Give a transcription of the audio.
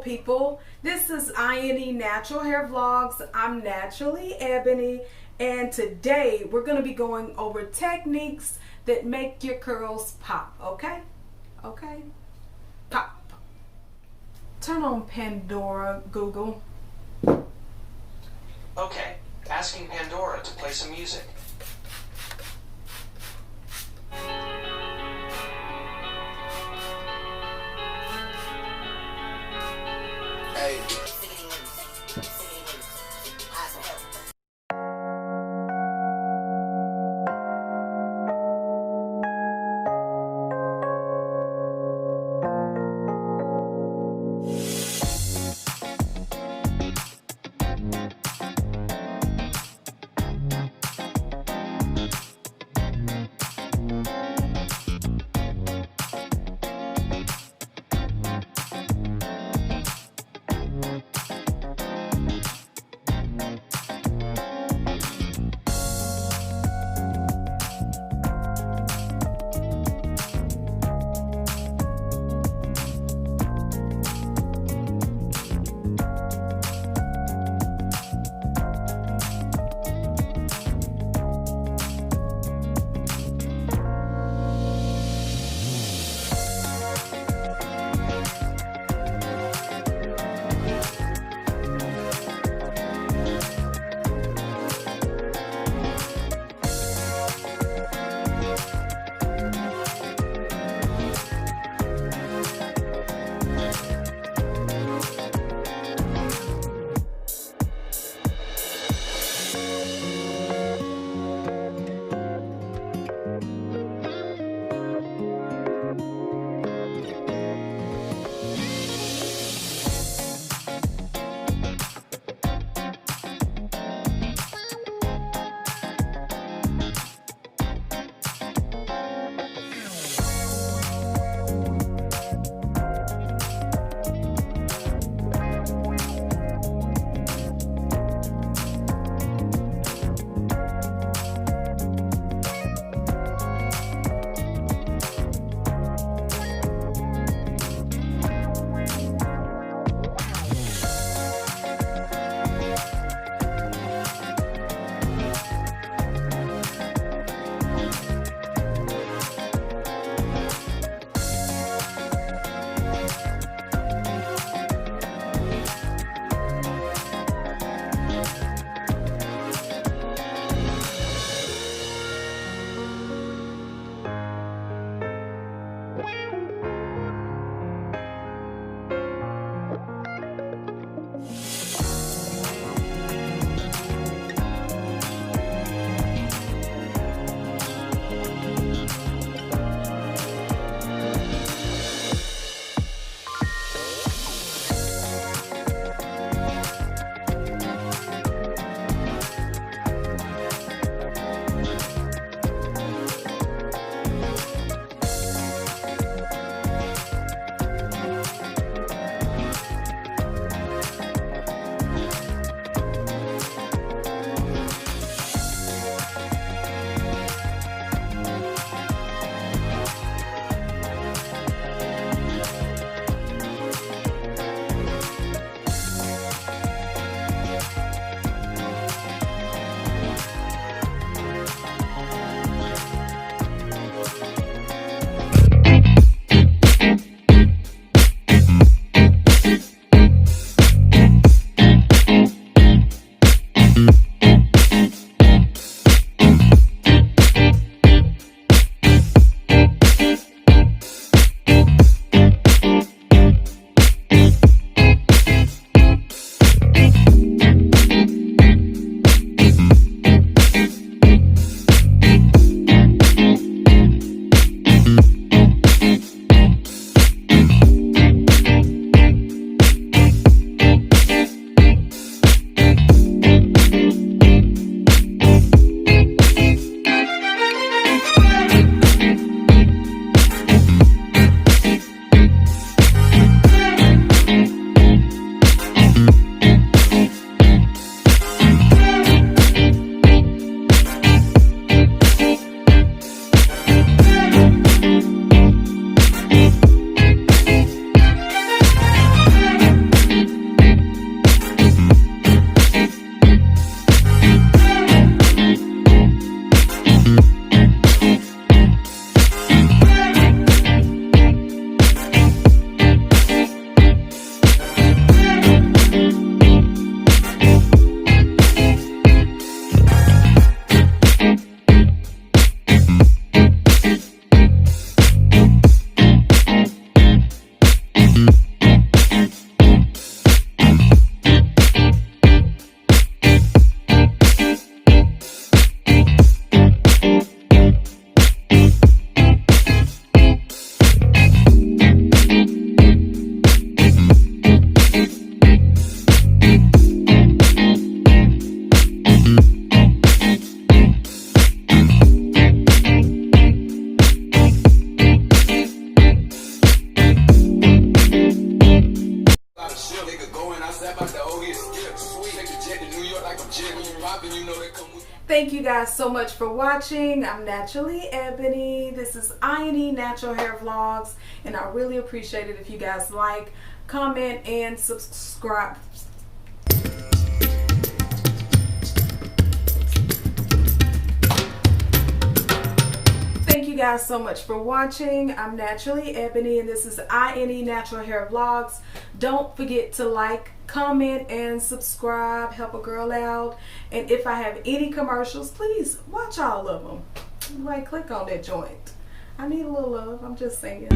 people. This is i.n.e Natural Hair Vlogs. I'm naturally Ebony, and today we're going to be going over techniques that make your curls pop. Okay? Pop. Turn on Pandora Google. Okay, asking Pandora to play some music. Hey. Thank you guys so much for watching. I'm Naturally Ebony. This is i.n.e Natural Hair Vlogs, and I really appreciate it if you guys like, comment, and subscribe. Thank you guys so much for watching. I'm Naturally Ebony, and this is i.n.e Natural Hair Vlogs. Don't forget to like, comment, and subscribe. Help a girl out. And if I have any commercials, please watch all of them. Like, click on that joint. I need a little love. I'm just saying.